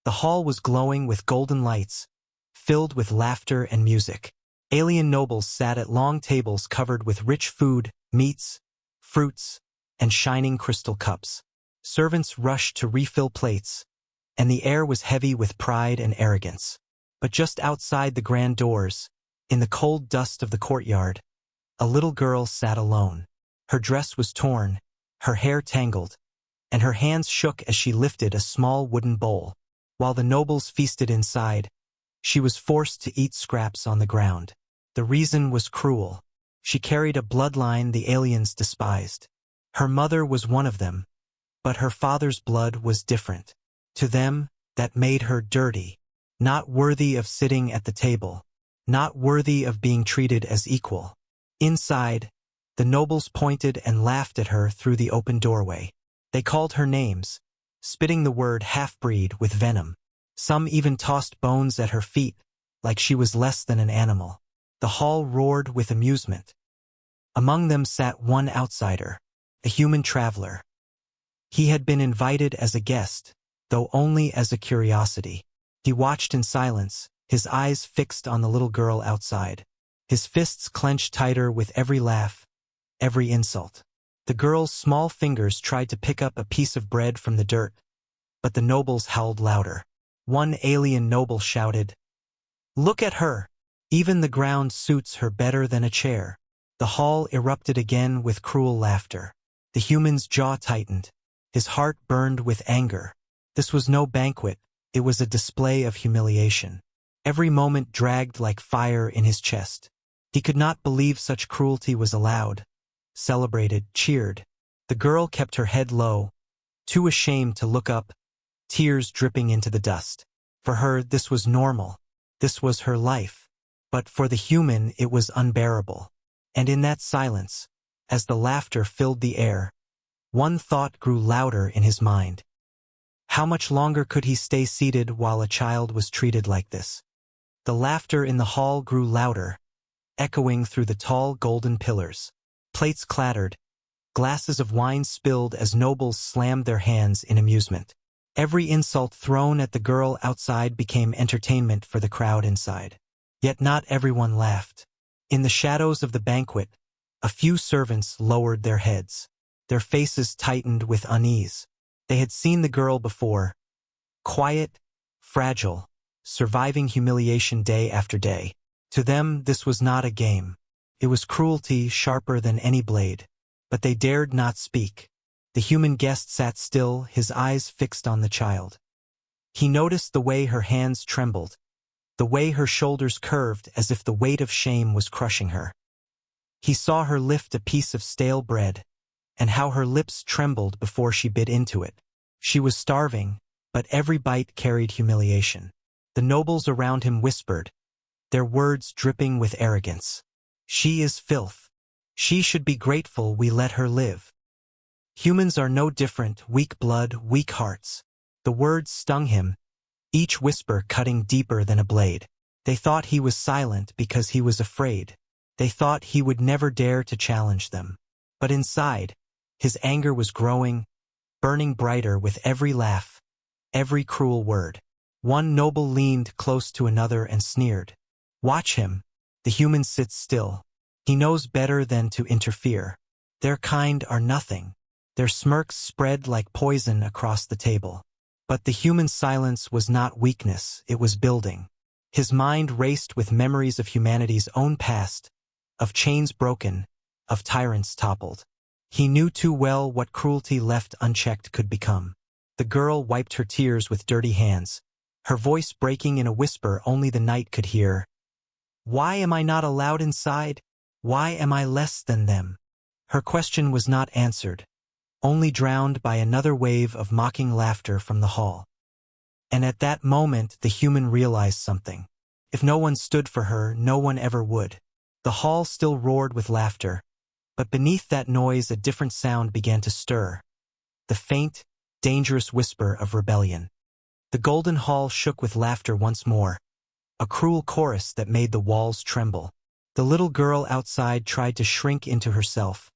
The hall was glowing with golden lights, filled with laughter and music. Alien nobles sat at long tables covered with rich food, meats, fruits, and shining crystal cups. Servants rushed to refill plates, and the air was heavy with pride and arrogance. But just outside the grand doors, in the cold dust of the courtyard, a little girl sat alone. Her dress was torn, her hair tangled, and her hands shook as she lifted a small wooden bowl. While the nobles feasted inside, she was forced to eat scraps on the ground. The reason was cruel. She carried a bloodline the aliens despised. Her mother was one of them, but her father's blood was different. To them, that made her dirty, not worthy of sitting at the table, not worthy of being treated as equal. Inside, the nobles pointed and laughed at her through the open doorway. They called her names, spitting the word half-breed with venom. Some even tossed bones at her feet, like she was less than an animal. The hall roared with amusement. Among them sat one outsider, a human traveler. He had been invited as a guest, though only as a curiosity. He watched in silence, his eyes fixed on the little girl outside. His fists clenched tighter with every laugh, every insult. The girl's small fingers tried to pick up a piece of bread from the dirt, but the nobles howled louder. One alien noble shouted, "Look at her! Even the ground suits her better than a chair." The hall erupted again with cruel laughter. The human's jaw tightened. His heart burned with anger. This was no banquet, it was a display of humiliation. Every moment dragged like fire in his chest. He could not believe such cruelty was allowed. Celebrated, cheered. The girl kept her head low, too ashamed to look up, tears dripping into the dust. For her, this was normal. This was her life. But for the human, it was unbearable. And in that silence, as the laughter filled the air, one thought grew louder in his mind. How much longer could he stay seated while a child was treated like this? The laughter in the hall grew louder, echoing through the tall golden pillars. Plates clattered, glasses of wine spilled as nobles slammed their hands in amusement. Every insult thrown at the girl outside became entertainment for the crowd inside. Yet not everyone laughed. In the shadows of the banquet, a few servants lowered their heads. Their faces tightened with unease. They had seen the girl before. Quiet, fragile, surviving humiliation day after day. To them, this was not a game. It was cruelty sharper than any blade. But they dared not speak. The human guest sat still, his eyes fixed on the child. He noticed the way her hands trembled, the way her shoulders curved as if the weight of shame was crushing her. He saw her lift a piece of stale bread, and how her lips trembled before she bit into it. She was starving, but every bite carried humiliation. The nobles around him whispered, their words dripping with arrogance. "She is filth. She should be grateful we let her live." Humans are no different, weak blood, weak hearts. The words stung him, each whisper cutting deeper than a blade. They thought he was silent because he was afraid. They thought he would never dare to challenge them. But inside, his anger was growing, burning brighter with every laugh, every cruel word. One noble leaned close to another and sneered. "Watch him. The human sits still. He knows better than to interfere. Their kind are nothing." Their smirks spread like poison across the table. But the human silence was not weakness, it was building. His mind raced with memories of humanity's own past, of chains broken, of tyrants toppled. He knew too well what cruelty left unchecked could become. The girl wiped her tears with dirty hands, her voice breaking in a whisper only the night could hear. "Why am I not allowed inside? Why am I less than them?" Her question was not answered, only drowned by another wave of mocking laughter from the hall. And at that moment the human realized something. If no one stood for her, no one ever would. The hall still roared with laughter, but beneath that noise a different sound began to stir. The faint, dangerous whisper of rebellion. The golden hall shook with laughter once more, a cruel chorus that made the walls tremble. The little girl outside tried to shrink into herself,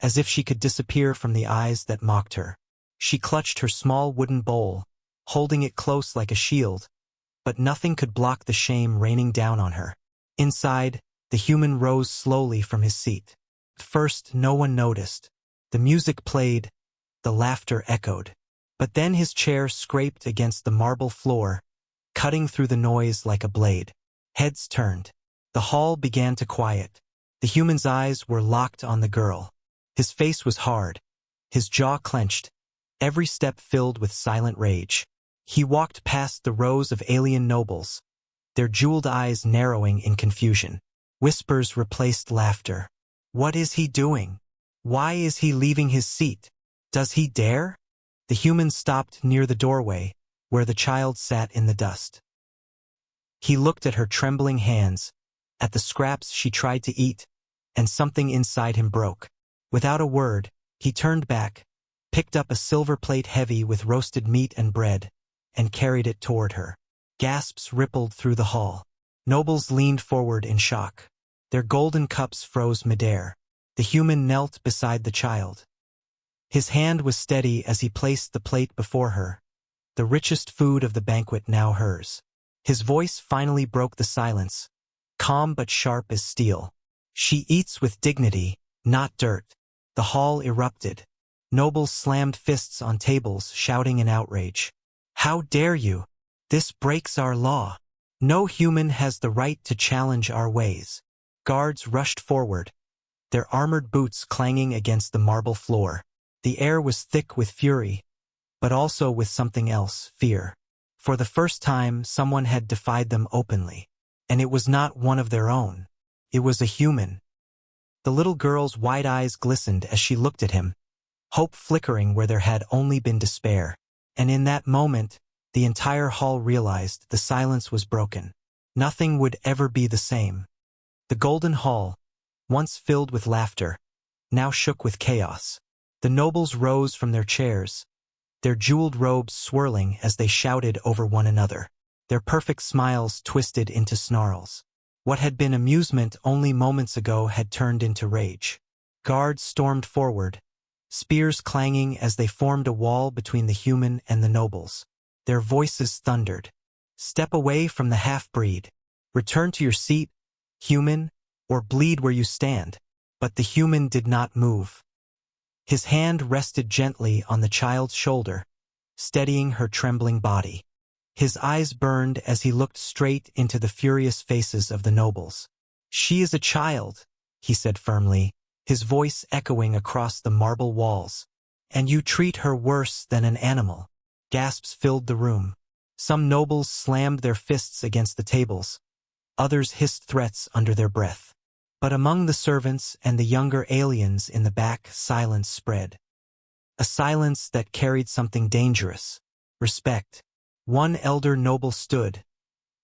as if she could disappear from the eyes that mocked her. She clutched her small wooden bowl, holding it close like a shield, but nothing could block the shame raining down on her. Inside, the human rose slowly from his seat. At first, no one noticed. The music played, the laughter echoed. But then his chair scraped against the marble floor, cutting through the noise like a blade. Heads turned. The hall began to quiet. The human's eyes were locked on the girl. His face was hard, his jaw clenched, every step filled with silent rage. He walked past the rows of alien nobles, their jeweled eyes narrowing in confusion. Whispers replaced laughter. What is he doing? Why is he leaving his seat? Does he dare? The human stopped near the doorway, where the child sat in the dust. He looked at her trembling hands, at the scraps she tried to eat, and something inside him broke. Without a word, he turned back, picked up a silver plate heavy with roasted meat and bread, and carried it toward her. Gasps rippled through the hall. Nobles leaned forward in shock. Their golden cups froze midair. The human knelt beside the child. His hand was steady as he placed the plate before her, the richest food of the banquet now hers. His voice finally broke the silence, calm but sharp as steel. She eats with dignity, not dirt. The hall erupted. Nobles slammed fists on tables, shouting in outrage. How dare you? This breaks our law. No human has the right to challenge our ways. Guards rushed forward, their armored boots clanging against the marble floor. The air was thick with fury, but also with something else, fear. For the first time, someone had defied them openly. And it was not one of their own. It was a human. The little girl's wide eyes glistened as she looked at him, hope flickering where there had only been despair. And in that moment, the entire hall realized the silence was broken. Nothing would ever be the same. The golden hall, once filled with laughter, now shook with chaos. The nobles rose from their chairs, their jeweled robes swirling as they shouted over one another. Their perfect smiles twisted into snarls. What had been amusement only moments ago had turned into rage. Guards stormed forward, spears clanging as they formed a wall between the human and the nobles. Their voices thundered. Step away from the half-breed. Return to your seat, human, or bleed where you stand. But the human did not move. His hand rested gently on the child's shoulder, steadying her trembling body. His eyes burned as he looked straight into the furious faces of the nobles. She is a child, he said firmly, his voice echoing across the marble walls. And you treat her worse than an animal. Gasps filled the room. Some nobles slammed their fists against the tables. Others hissed threats under their breath. But among the servants and the younger aliens in the back, silence spread. A silence that carried something dangerous. Respect. One elder noble stood,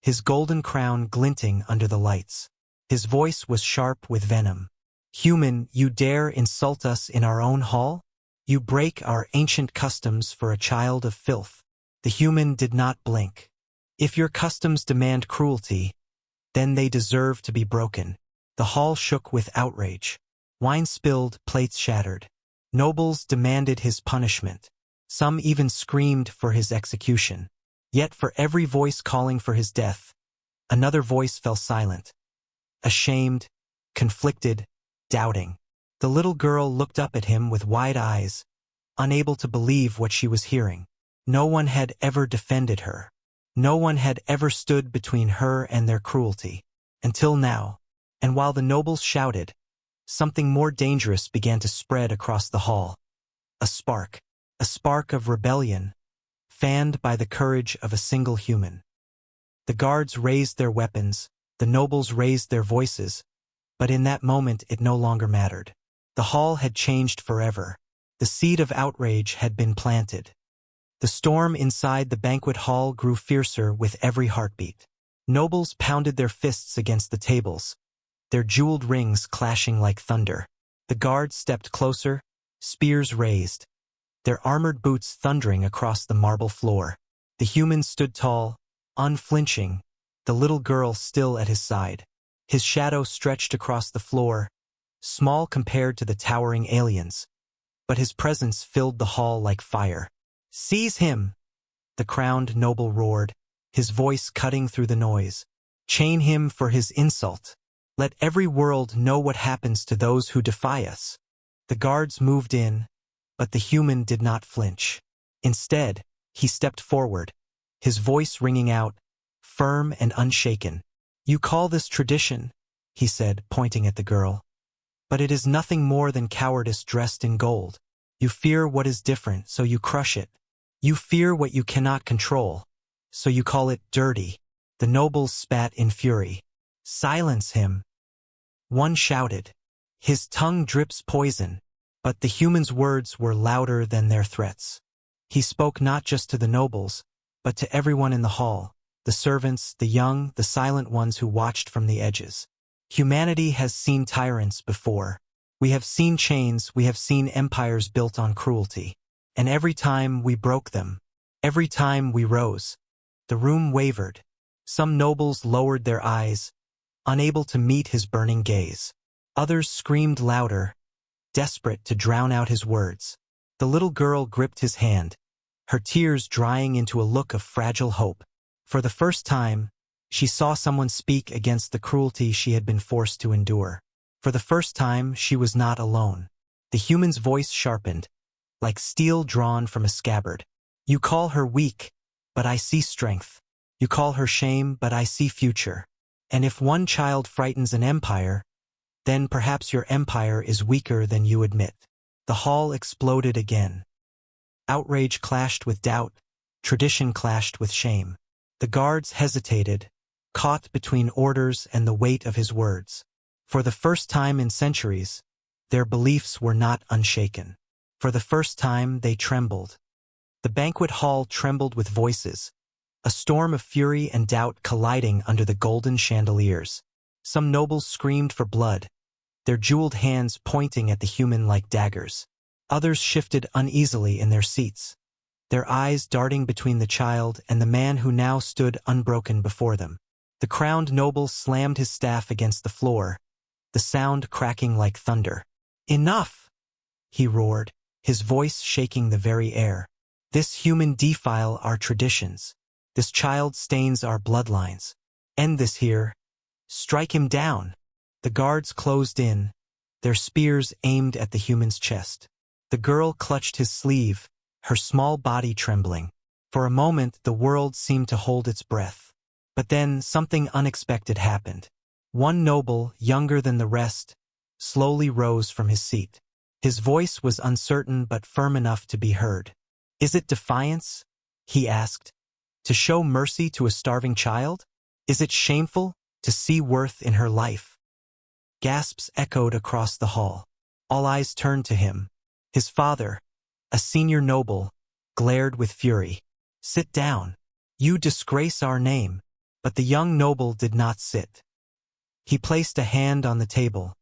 his golden crown glinting under the lights. His voice was sharp with venom. Human, you dare insult us in our own hall? You break our ancient customs for a child of filth. The human did not blink. If your customs demand cruelty, then they deserve to be broken. The hall shook with outrage. Wine spilled, plates shattered. Nobles demanded his punishment. Some even screamed for his execution. Yet for every voice calling for his death, another voice fell silent. Ashamed, conflicted, doubting. The little girl looked up at him with wide eyes, unable to believe what she was hearing. No one had ever defended her. No one had ever stood between her and their cruelty. Until now. And while the nobles shouted, something more dangerous began to spread across the hall. A spark of rebellion, fanned by the courage of a single human. The guards raised their weapons, the nobles raised their voices, but in that moment it no longer mattered. The hall had changed forever. The seed of outrage had been planted. The storm inside the banquet hall grew fiercer with every heartbeat. Nobles pounded their fists against the tables, their jeweled rings clashing like thunder. The guards stepped closer, spears raised, their armored boots thundering across the marble floor. The human stood tall, unflinching, the little girl still at his side. His shadow stretched across the floor, small compared to the towering aliens, but his presence filled the hall like fire. Seize him! the crowned noble roared, his voice cutting through the noise. "Chain him for his insult. Let every world know what happens to those who defy us." The guards moved in, but the human did not flinch. Instead, he stepped forward, his voice ringing out, firm and unshaken. "You call this tradition," he said, pointing at the girl. "But it is nothing more than cowardice dressed in gold. You fear what is different, so you crush it. You fear what you cannot control, so you call it dirty." The nobles spat in fury. "Silence him!" One shouted. "His tongue drips poison." But the human's words were louder than their threats. He spoke not just to the nobles, but to everyone in the hall, the servants, the young, the silent ones who watched from the edges. Humanity has seen tyrants before. We have seen chains, we have seen empires built on cruelty. And every time we broke them, every time we rose, the room wavered. Some nobles lowered their eyes, unable to meet his burning gaze. Others screamed louder, desperate to drown out his words. The little girl gripped his hand, her tears drying into a look of fragile hope. For the first time, she saw someone speak against the cruelty she had been forced to endure. For the first time, she was not alone. The human's voice sharpened, like steel drawn from a scabbard. "You call her weak, but I see strength. You call her shame, but I see future. And if one child frightens an empire, then perhaps your empire is weaker than you admit." The hall exploded again. Outrage clashed with doubt, tradition clashed with shame. The guards hesitated, caught between orders and the weight of his words. For the first time in centuries, their beliefs were not unshaken. For the first time, they trembled. The banquet hall trembled with voices, a storm of fury and doubt colliding under the golden chandeliers. Some nobles screamed for blood, their jeweled hands pointing at the human like daggers. Others shifted uneasily in their seats, their eyes darting between the child and the man who now stood unbroken before them. The crowned noble slammed his staff against the floor, the sound cracking like thunder. "Enough!" he roared, his voice shaking the very air. "This human defile our traditions. This child stains our bloodlines. End this here. Strike him down." The guards closed in, their spears aimed at the human's chest. The girl clutched his sleeve, her small body trembling. For a moment, the world seemed to hold its breath. But then something unexpected happened. One noble, younger than the rest, slowly rose from his seat. His voice was uncertain but firm enough to be heard. "Is it defiance?" he asked. "To show mercy to a starving child? Is it shameful to see worth in her life?" Gasps echoed across the hall. All eyes turned to him. His father, a senior noble, glared with fury. "Sit down. You disgrace our name." But the young noble did not sit. He placed a hand on the table,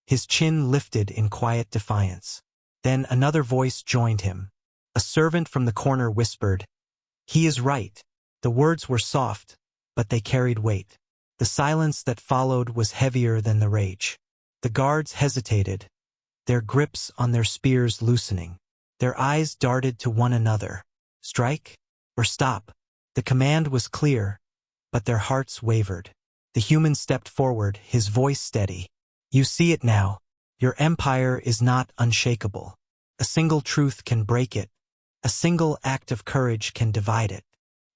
his chin lifted in quiet defiance. Then another voice joined him. A servant from the corner whispered, "He is right." The words were soft, but they carried weight. The silence that followed was heavier than the rage. The guards hesitated, their grips on their spears loosening. Their eyes darted to one another. Strike or stop? The command was clear, but their hearts wavered. The human stepped forward, his voice steady. "You see it now. Your empire is not unshakable. A single truth can break it. A single act of courage can divide it."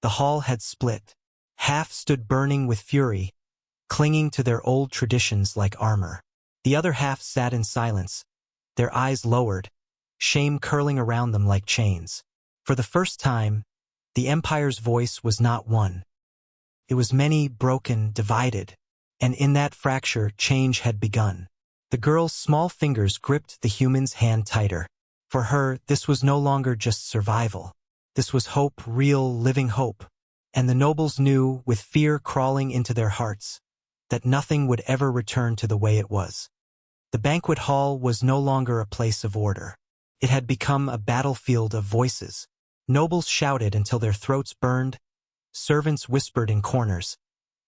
The hall had split. Half stood burning with fury, clinging to their old traditions like armor. The other half sat in silence, their eyes lowered, shame curling around them like chains. For the first time, the empire's voice was not one. It was many, broken, divided, and in that fracture, change had begun. The girl's small fingers gripped the human's hand tighter. For her, this was no longer just survival. This was hope, real, living hope. And the nobles knew, with fear crawling into their hearts, that nothing would ever return to the way it was. The banquet hall was no longer a place of order. It had become a battlefield of voices. Nobles shouted until their throats burned. Servants whispered in corners.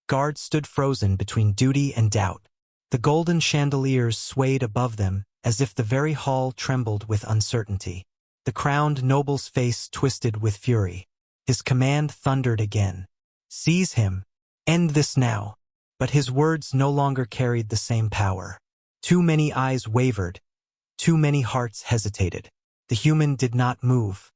Guards stood frozen between duty and doubt. The golden chandeliers swayed above them, as if the very hall trembled with uncertainty. The crowned noble's face twisted with fury. His command thundered again. Seize him. End this now. But his words no longer carried the same power. Too many eyes wavered. Too many hearts hesitated. The human did not move.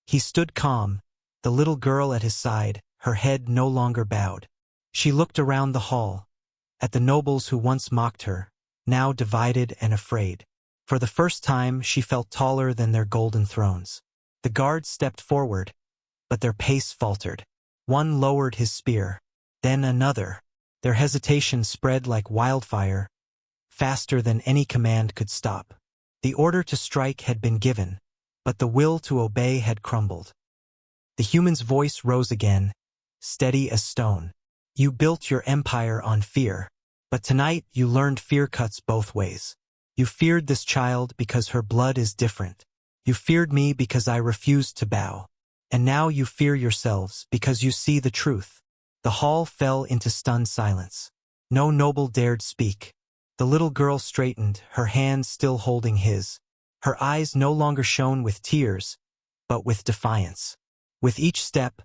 He stood calm, the little girl at his side, her head no longer bowed. She looked around the hall, at the nobles who once mocked her, now divided and afraid. For the first time she felt taller than their golden thrones. The guards stepped forward, but their pace faltered. One lowered his spear, then another. Their hesitation spread like wildfire, faster than any command could stop. The order to strike had been given, but the will to obey had crumbled. The human's voice rose again, steady as stone. You built your empire on fear, but tonight you learned fear cuts both ways. You feared this child because her blood is different. You feared me because I refused to bow. And now you fear yourselves because you see the truth. The hall fell into stunned silence. No noble dared speak. The little girl straightened, her hand still holding his. Her eyes no longer shone with tears, but with defiance. With each step,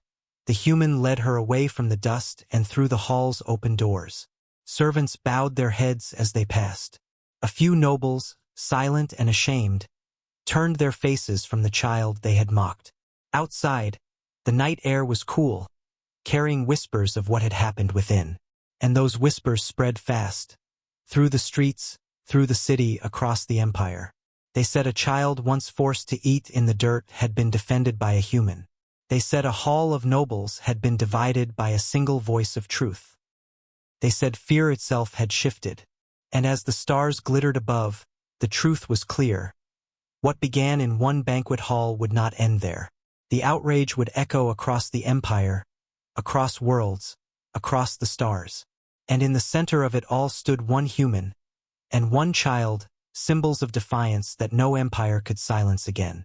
the human led her away from the dust and through the hall's open doors. Servants bowed their heads as they passed. A few nobles, silent and ashamed, turned their faces from the child they had mocked. Outside, the night air was cool, carrying whispers of what had happened within. And those whispers spread fast. Through the streets, through the city, across the empire. They said a child once forced to eat in the dirt had been defended by a human. They said a hall of nobles had been divided by a single voice of truth. They said fear itself had shifted. And as the stars glittered above, the truth was clear. What began in one banquet hall would not end there. The outrage would echo across the empire, across worlds, across the stars. And in the center of it all stood one human, and one child, symbols of defiance that no empire could silence again.